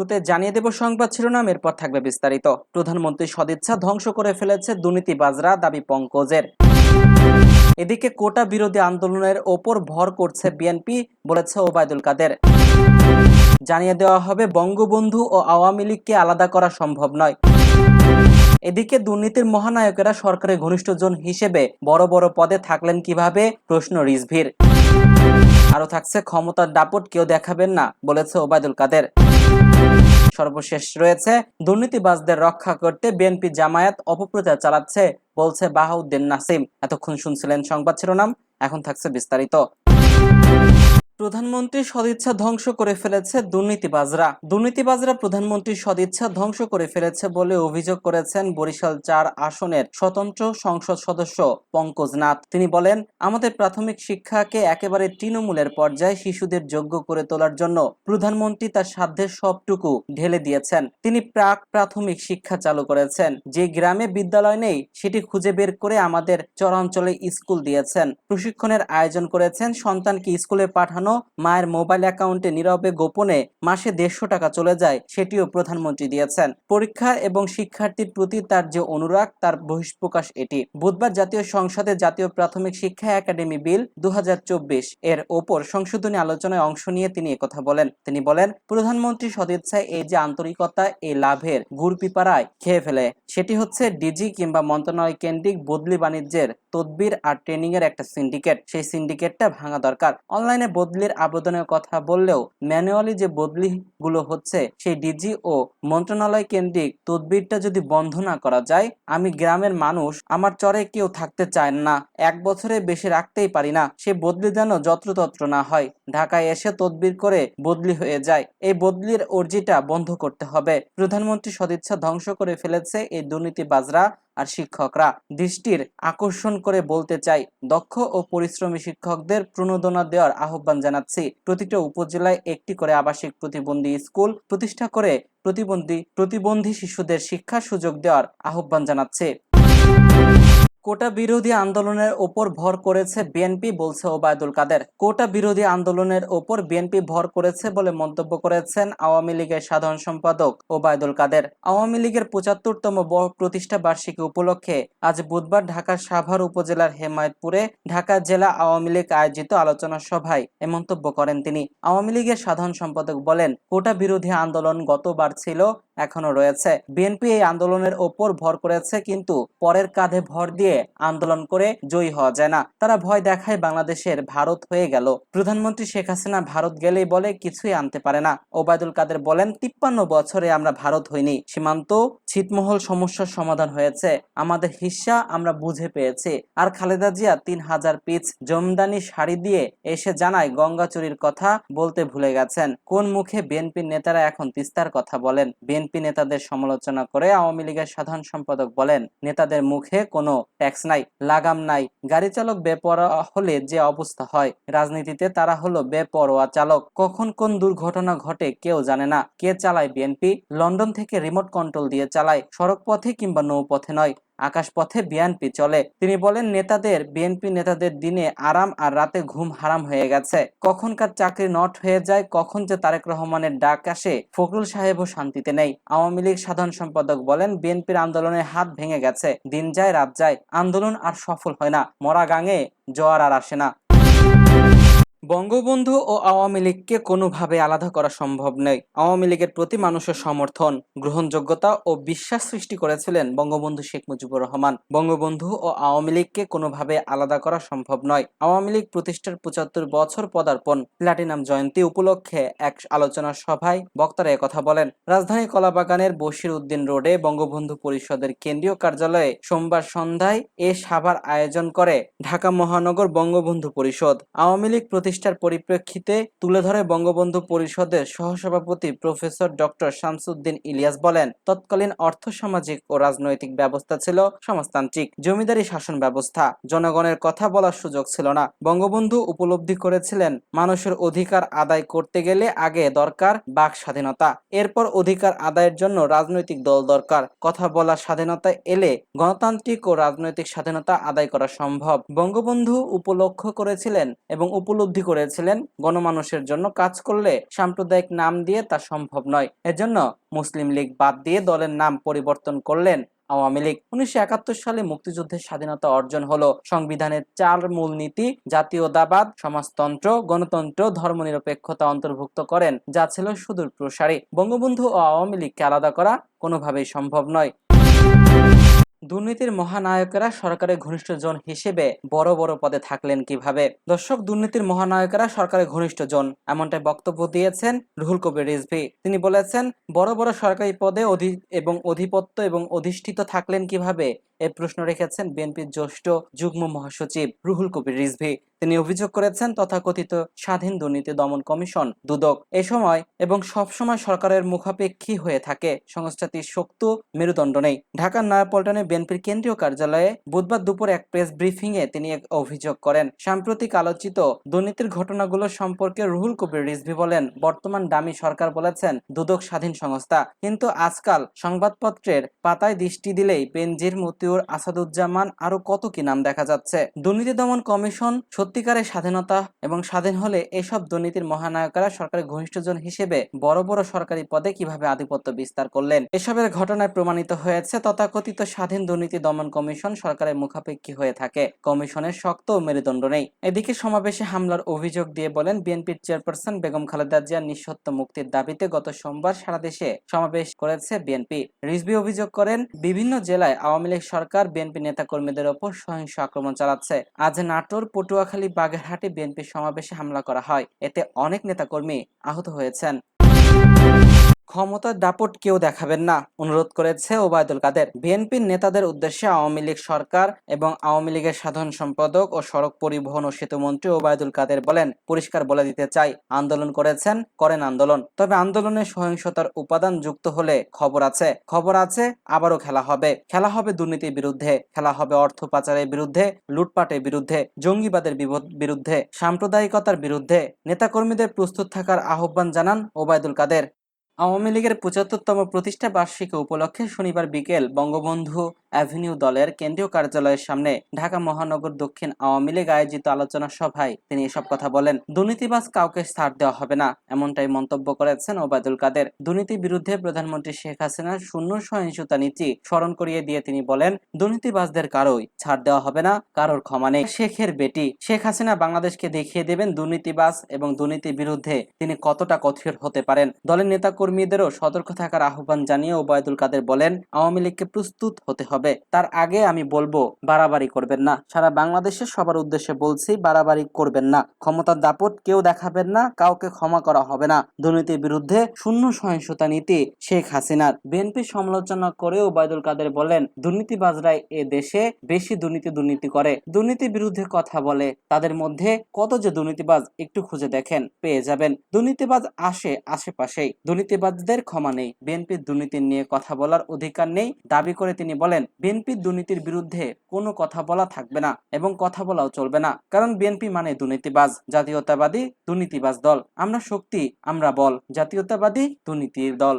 শুরুতে জানিয়ে দেব সংবাদ শিরোনাম, এরপর থাকবে বিস্তারিত। প্রধানমন্ত্রী সদিচ্ছা ধ্বংস করে ফেলেছে দুর্নীতিবাজরা, দাবি পঙ্কজের। এদিকে কোটা বিরোধী আন্দোলনের ওপর ভর করছে বিএনপি, বলেছে ওবায়দুল কাদের। জানিয়ে দেওয়া হবে বঙ্গবন্ধু ও আওয়ামী লীগকে আলাদা করা সম্ভব নয়। এদিকে দুর্নীতির মহানায়কেরা সরকারের ঘনিষ্ঠজন হিসেবে বড় বড় পদে থাকলেন কিভাবে, প্রশ্ন রিজভির। আরো থাকছে ক্ষমতার দাপট কেউ দেখাবেন না, বলেছে ওবায়দুল কাদের। সর্বশেষ রয়েছে দুর্নীতিবাজদের রক্ষা করতে বিএনপি জামায়াত অপপ্রচার চালাচ্ছে, বলছে বাহাউদ্দিন নাসিম। এতক্ষণ শুনছিলেন সংবাদ শিরোনাম, এখন থাকছে বিস্তারিত। প্রধানমন্ত্রী সদিচ্ছা ধ্বংস করে ফেলেছে দুর্নীতিবাজরা প্রধানমন্ত্রীর সদিচ্ছা ধ্বংস করে ফেলেছে বলে অভিযোগ করেছেন বরিশাল ৪ আসনের স্বতন্ত্র সংসদ সদস্য পঙ্কজ নাথ। তিনি বলেন, আমাদের প্রাথমিক শিক্ষাকে একেবারে তৃণমূলের পর্যায়ে শিশুদের যোগ্য করে তোলার জন্য প্রধানমন্ত্রী তার সাধ্যের সবটুকু ঢেলে দিয়েছেন। তিনি প্রাথমিক শিক্ষা চালু করেছেন, যে গ্রামে বিদ্যালয় নেই সেটি খুঁজে বের করে আমাদের চরাঞ্চলে স্কুল দিয়েছেন। প্রশিক্ষণের আয়োজন করেছেন, সন্তানকে স্কুলে পাঠানো মায়ের মোবাইল অ্যাকাউন্টে নীরবে গোপনে মাসে ১৫০ টাকা চলে যায়, সেটিও প্রধানমন্ত্রী দিয়েছেন। পরীক্ষা এবং শিক্ষার্থীর প্রতি তার যে অনুরাগ, তার বহিঃপ্রকাশ এটি। বুধবার জাতীয় সংসদে জাতীয় প্রাথমিক শিক্ষা একাডেমি বিল ২০২৪ এর ওপর সংশোধনী আলোচনায় অংশ নিয়ে তিনি একথা বলেন। তিনি বলেন, প্রধানমন্ত্রী সদিচ্ছায় এই যে আন্তরিকতা, এই লাভের গুড় পিপারায় খেয়ে ফেলে, সেটি হচ্ছে ডিজি কিংবা মন্ত্রণালয় কেন্দ্রিক বদলি বাণিজ্যের তদবির আর ট্রেনিং এর একটা সিন্ডিকেট। সেই সিন্ডিকেটটা ভাঙা দরকার। অনলাইনে বদলির আবেদনের কথা বললেও ম্যানুয়ালি যে বদলি গুলো হচ্ছে, সেই ডিজি ও মন্ত্রণালয় কেন্দ্রিক তদবিরটা যদি বন্ধ না করা যায়, আমি গ্রামের মানুষ, আমার চরে কেউ থাকতে চায় না, 1 বছরে বেশি রাখতেই পারি না। সে বদলি যেন যত্রতত্র না হয়, ঢাকায় এসে তদবির করে বদলি হয়ে যায়। এই বদলির অর্জিটা বন্ধ করতে হবে। প্রধানমন্ত্রী সদিচ্ছা ধ্বংস করে ফেলেছে এই দুর্নীতিবাজরা আর শিক্ষকরা। দৃষ্টির আকর্ষণ করে বলতে চাই, দক্ষ ও পরিশ্রমী শিক্ষকদের প্রণোদনা দেওয়ার আহ্বান জানাচ্ছি। প্রতিটা উপজেলায় একটি করে আবাসিক প্রতিবন্ধী স্কুল প্রতিষ্ঠা করে প্রতিবন্ধী শিশুদের শিক্ষার সুযোগ দেওয়ার আহ্বান জানাচ্ছে। কোটা বিরোধী আন্দোলনের ওপর ভর করেছে বিএনপি, বলছে ওবায়দুল কাদের। কোটা বিরোধী আন্দোলনের ওপর বিএনপি ভর করেছে বলে মন্তব্য করেছেন আওয়ামী লীগের সাধারণ সম্পাদক ওবায়দুল কাদের। আওয়ামী লীগের ৭৫তম প্রতিষ্ঠা বার্ষিকী উপলক্ষে আজ বুধবার ঢাকার সাভার উপজেলার হেমায়েতপুরে ঢাকা জেলা আওয়ামী লীগ আয়োজিত আলোচনা সভায় এ মন্তব্য করেন তিনি। আওয়ামী লীগের সাধারণ সম্পাদক বলেন, কোটা বিরোধী আন্দোলন গতবার ছিল, এখনো রয়েছে। বিএনপি এই আন্দোলনের ওপর ভর করেছে, কিন্তু পরের কাঁধে ভর দিয়ে আন্দোলন করে জয়ী হওয়া যায় না। তারা ভয় দেখায় বাংলাদেশের ভারত হয়ে গেল। প্রধানমন্ত্রী শেখ হাসিনা ভারত গেলেই বলে কিছুই আনতে পারে না। ওবায়দুল কাদের বলেন, ৫৩ বছরে আমরা ভারত হইনি, সীমান্ত ছিটমহল সমস্যার সমাধান হয়েছে, আমাদের হিস্সা আমরা বুঝে পেয়েছি। আর খালেদা জিয়া ৩,০০০ পিস জমদানি শাড়ি দিয়ে এসে জানায় গঙ্গা চুরির কথা বলতে ভুলে গেছেন। কোন মুখে বিএনপির নেতারা এখন তিস্তার কথা বলেন? বিএনপি নেতাদের সমালোচনা করে আওয়ামী লীগের সাধারণ সম্পাদক বলেন, নেতাদের মুখে কোনো ট্যাক্স নাই, লাগাম নাই। গাড়ি চালক বেপরোয়া হলে যে অবস্থা হয়, রাজনীতিতে তারা হলো বেপরোয়া চালক। কখন কোন দুর্ঘটনা ঘটে কেউ জানে না। কে চালায় বিএনপি? লন্ডন থেকে রিমোট কন্ট্রোল দিয়ে চালায়, সড়ক পথে কিংবা নৌপথে নয়, আকাশপথে বিএনপি চলে। তিনি বলেন, বিএনপি নেতাদের দিনে আরাম আর রাতে ঘুম হারাম হয়ে গেছে। কখনকার চাকরি নট হয়ে যায়, কখন যে তারেক রহমানের ডাক আসে, ফখরুল সাহেবও শান্তিতে নেই। আওয়ামী লীগ সাধারণ সম্পাদক বলেন, বিএনপির আন্দোলনের হাত ভেঙে গেছে, দিন যায় রাত যায়, আন্দোলন আর সফল হয় না, মরা গাঙে জোয়ার আর আসে না। বঙ্গবন্ধু ও আওয়ামী লীগকে কোনোভাবে আলাদা করা সম্ভব নয়। আওয়ামী লীগের প্রতি মানুষের সমর্থন, গ্রহণযোগ্যতা ও বিশ্বাস সৃষ্টি করেছিলেন বঙ্গবন্ধু শেখ মুজিবুর রহমান। বঙ্গবন্ধু ও আওয়ামী লীগকে কোনোভাবে আলাদা করা সম্ভব নয়। আওয়ামী লীগ প্রতিষ্ঠার ৭৫ বছর পদার্পণ প্লাটিনাম জয়ন্তী উপলক্ষে এক আলোচনা সভায় বক্তারা একথা বলেন। রাজধানী কলাবাগানের বশির উদ্দিন রোডে বঙ্গবন্ধু পরিষদের কেন্দ্রীয় কার্যালয়ে সোমবার সন্ধ্যায় এ সভার আয়োজন করে ঢাকা মহানগর বঙ্গবন্ধু পরিষদ। আওয়ামী লীগ প্রতিষ্ঠার পরিপ্রেক্ষিতে তুলে ধরে বঙ্গবন্ধু পরিষদের সহসভাপতি প্রফেসর ডক্টর শামসুদ্দিন ইলিয়াস বলেন, তৎকালীন অর্থ সামাজিক ও রাজনৈতিক ব্যবস্থা ছিল সমাজতান্ত্রিক জমিদারি শাসন ব্যবস্থা। জনগণের কথা বলার সুযোগ ছিল না। বঙ্গবন্ধু উপলব্ধি করেছিলেন, মানুষের অধিকার আদায় করতে গেলে আগে দরকার বাক স্বাধীনতা, এরপর অধিকার আদায়ের জন্য রাজনৈতিক দল দরকার। কথা বলার স্বাধীনতা এলে গণতান্ত্রিক ও রাজনৈতিক স্বাধীনতা আদায় করা সম্ভব। বঙ্গবন্ধু উপলক্ষ করেছিলেন এবং উপলব্ধি বুদ্ধি করেছিলেন, গণমানুষের জন্য কাজ করলে সাম্প্রদায়িক নাম দিয়ে তা সম্ভব নয়। এজন্য মুসলিম লীগ বাদ দিয়ে দলের নাম পরিবর্তন করলেন আওয়ামী লীগ। 1971 সালে মুক্তিযুদ্ধের স্বাধীনতা অর্জন হলো। সংবিধানের 4 মূলনীতি জাতীয়তাবাদ, সমাজতন্ত্র, গণতন্ত্র, ধর্মনিরপেক্ষতা অন্তর্ভুক্ত করেন, যা ছিল সুদূর প্রসারী। বঙ্গবন্ধু ও আওয়ামী লীগকে আলাদা করা কোনোভাবেই সম্ভব নয়। দুর্নীতির মহানায়কেরা সরকারের ঘনিষ্ঠজন হিসেবে বড় বড় পদে থাকলেন কিভাবে? দর্শক, দুর্নীতির মহানায়কেরা সরকারের ঘনিষ্ঠজন, এমনটাই বক্তব্য দিয়েছেন রুহুল কবির রিজভী। তিনি বলেছেন, বড় বড় সরকারি পদে অধিপত্য এবং অধিষ্ঠিত থাকলেন কিভাবে? এই প্রশ্ন রেখেছেন বিএনপির জ্যেষ্ঠ যুগ্ম মহাসচিব রুহুল কবির রিজভী। তিনি অভিযোগ করেছেন, তথাকথিত স্বাধীন দুর্নীতি দমন কমিশন দুদক এ সময় এবং সবসময় সরকারের মুখাপেক্ষী হয়ে থাকে। সংস্থাটির শক্ত মেরুদণ্ড নেই। ঢাকার নয়াপল্টনে বিএনপির কেন্দ্রীয় কার্যালয়ে বুধবার দুপুরে এক প্রেস ব্রিফিং এ তিনি এক অভিযোগ করেন। সাম্প্রতিক আলোচিত দুর্নীতির ঘটনাগুলো সম্পর্কে রুহুল কবির রিজভী বলেন, বর্তমান ডামি সরকার বলেছেন দুদক স্বাধীন সংস্থা, কিন্তু আজকাল সংবাদপত্রের পাতায় দৃষ্টি দিলেই বেনজির, মতিউর, আসাদুজ্জামান আরো কত কি নাম দেখা যাচ্ছে। দুর্নীতি দমন কমিশন সত্যিকারের স্বাধীনতা এবং স্বাধীন হলে এসব দুর্নীতির মহানায়করা সরকারের ঘনিষ্ঠজন হিসেবে বড় বড় সরকারি পদে কিভাবে আধিপত্য বিস্তার করলেন? এসবের ঘটনায় প্রমাণিত হয়েছে তথাকথিত স্বাধীন দুর্নীতি দমন কমিশন সরকারের মুখাপেক্ষী হয়ে থাকে। কমিশনের শক্ত মেরুদণ্ড নেই। এদিকে সমাবেশে হামলার অভিযোগ দিয়ে বলেন, বিএনপির চেয়ারপারসন বেগম খালেদা জিয়ার নিঃশর্ত মুক্তির দাবিতে গত সোমবার সারা দেশে সমাবেশ করেছে বিএনপি। রিজভী অভিযোগ করেন, বিভিন্ন জেলায় আওয়ামী লীগ সরকার বিএনপি নেতাকর্মীদের ওপর সহিংস আক্রমণ চালাচ্ছে। আজ নাটোর, পটুয়াখালী, বাগেরহাটে বিএনপি সমাবেশে হামলা করা হয়। এতে অনেক নেতাকর্মী আহত হয়েছেন। ক্ষমতার দাপট কেউ দেখাবেন না, অনুরোধ করেছে ওবায়দুল কাদের। বিএনপির নেতাদের উদ্দেশ্যে আওয়ামী লীগ সরকার এবং আওয়ামী লীগের সাধারণ সম্পাদক ও সড়ক পরিবহন ও সেতুমন্ত্রী ওবায়দুল কাদের বলেন, পরিষ্কার বলে দিতে চাই, আন্দোলন করেছেন, করেন আন্দোলন, তবে আন্দোলনে সহিংসতার উপাদান যুক্ত হলে খবর আছে, আবারও খেলা হবে দুর্নীতির বিরুদ্ধে, খেলা হবে অর্থ পাচারের বিরুদ্ধে, লুটপাটের বিরুদ্ধে, জঙ্গিবাদের বিরুদ্ধে, সাম্প্রদায়িকতার বিরুদ্ধে। নেতাকর্মীদের প্রস্তুত থাকার আহ্বান জানান ওবায়দুল কাদের। আওয়ামী লীগের ৭৫তম প্রতিষ্ঠা বার্ষিকী উপলক্ষে শনিবার বিকেল বঙ্গবন্ধু অ্যাভিনিউ দলের কেন্দ্রীয় কার্যালয়ের সামনে ঢাকা মহানগর দক্ষিণ আওয়ামী লীগ আয়োজিত আলোচনা সভায় তিনি এসব কথা বলেন। দুর্নীতিবাজ কাউকে ছাড় দেওয়া হবে না, এমনটাই মন্তব্য করেছেন ওবায়দুল কাদের। দুর্নীতির বিরুদ্ধে প্রধানমন্ত্রী শেখ হাসিনার শূন্য সহিংসতা নীতি স্মরণ করিয়ে দিয়ে তিনি বলেন, দুর্নীতিবাজদের কারোই ছাড় দেওয়া হবে না, কারোর ক্ষমা নেই। শেখের বেটি শেখ হাসিনা বাংলাদেশকে দেখিয়ে দেবেন দুর্নীতিবাজ এবং দুর্নীতির বিরুদ্ধে তিনি কতটা কঠোর হতে পারেন। দলের নেতা কর্মীদেরও সতর্ক থাকার আহ্বান জানিয়ে ওবায়দুল কাদের বলেন, আওয়ামী লীগকে প্রস্তুত হতে হবে। তার আগে আমি বলবো, বাড়াবাড়ি করবেন না। সারা বাংলাদেশের সবার উদ্দেশ্যে বলছি, বাড়াবাড়ি করবেন না, ক্ষমতার দাপট কেউ দেখাবেন না, কাউকে ক্ষমা করা হবে না। দুর্নীতির বিরুদ্ধে শূন্য সহিংসতা নীতি শেখ হাসিনার। বিএনপি সমালোচনা করে ওবায়দুল কাদের বলেন, দুর্নীতিবাজরাই এ দেশে বেশি দুর্নীতি করে, দুর্নীতির বিরুদ্ধে কথা বলে। তাদের মধ্যে কত যে দুর্নীতিবাজ একটু খুঁজে দেখেন, পেয়ে যাবেন। দুর্নীতিবাজ আশেপাশেই, দুর্নীতিবাজদের ক্ষমা নেই। বিএনপির দুর্নীতি নিয়ে কথা বলার অধিকার নেই দাবি করে তিনি বলেন, বিএনপির দুর্নীতির বিরুদ্ধে কোনো কথা বলা থাকবে না এবং কথা বলাও চলবে না, কারণ বিএনপি মানে দুর্নীতিবাজ, জাতীয়তাবাদী দুর্নীতিবাজ দল। আমরা শক্তি, আমরা বল, জাতীয়তাবাদী দুর্নীতির দল।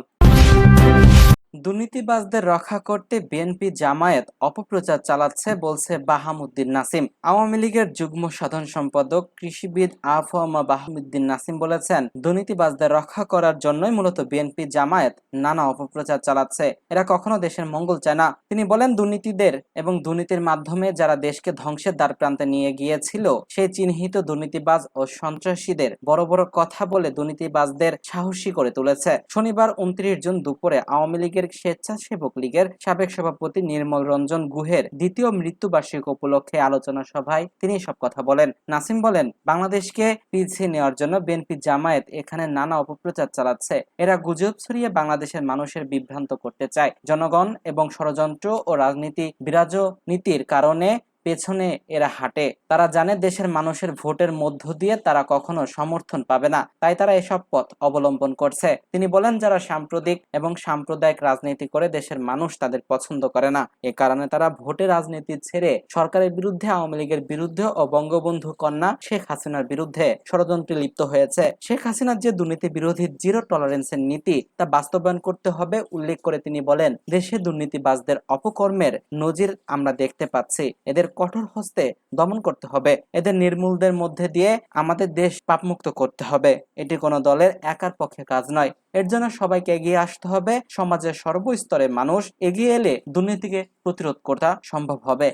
দুর্নীতিবাজদের রক্ষা করতে বিএনপি জামায়াত অপপ্রচার চালাচ্ছে বলছে বাহামুদ্দিন নাসিম। আওয়ামী লীগের যুগ্ম সাধারণ সম্পাদক কৃষিবিদ আফম বাহামুদ্দিন নাসিম বলেছেন, দুর্নীতিবাজদের রক্ষা করার জন্যই মূলত বিএনপি জামায়াত নানা অপপ্রচার চালাচ্ছে। এরা কখনো দেশের মঙ্গল চায় না। তিনি বলেন, দুর্নীতিদের এবং দুর্নীতির মাধ্যমে যারা দেশকে ধ্বংসের দ্বার প্রান্তে নিয়ে গিয়েছিল সেই চিহ্নিত দুর্নীতিবাজ ও সন্ত্রাসীদের বড় বড় কথা বলে দুর্নীতিবাজদের সাহসী করে তুলেছে। শনিবার ২৯ জুন দুপুরে আওয়ামী লীগের স্বেচ্ছাসেবক লীগের সাবেক সভাপতি নির্মল রঞ্জন গুহের দ্বিতীয় মৃত্যুবার্ষিকী উপলক্ষে আলোচনা সভায় তিনি এসব কথা বলেন। নাসিম বলেন, বাংলাদেশকে পিছিয়ে নেওয়ার জন্য বিএনপি জামায়াত এখানে নানা অপপ্রচার চালাচ্ছে। এরা গুজব ছড়িয়ে বাংলাদেশের মানুষের বিভ্রান্ত করতে চায়। জনগণ এবং ষড়যন্ত্র ও রাজনীতির কারণে পেছনে এরা হাঁটে। তারা জানে দেশের মানুষের ভোটের মধ্য দিয়ে তারা কখনো সমর্থন পাবে না, তাই তারা এসব পথ অবলম্বন করছে। তিনি বলেন, যারা সাম্প্রদায়িক এবং সাম্প্রদায়িক রাজনীতি করে দেশের মানুষ তাদের পছন্দ করে না। এ কারণে তারা ভোটে রাজনীতি ছেড়ে সরকারের বিরুদ্ধে, আওয়ামী লীগের বিরুদ্ধে ও বঙ্গবন্ধু কন্যা শেখ হাসিনার বিরুদ্ধে ষড়যন্ত্রে লিপ্ত হয়েছে। শেখ হাসিনার যে দুর্নীতি বিরোধী জিরো টলারেন্সের নীতি তা বাস্তবায়ন করতে হবে উল্লেখ করে তিনি বলেন, দেশে দুর্নীতিবাজদের অপকর্মের নজির আমরা দেখতে পাচ্ছি। এদের কঠোর হস্তে দমন করতে হবে। এদের নির্মূলদের মধ্যে দিয়ে আমাদের দেশ পাপমুক্ত করতে হবে। এটি কোনো দলের একার পক্ষে কাজ নয়। এর জন্য সবাইকে এগিয়ে আসতে হবে। সমাজের সর্বস্তরের মানুষ এগিয়ে এলে দুর্নীতিকে প্রতিরোধ করা সম্ভব হবে।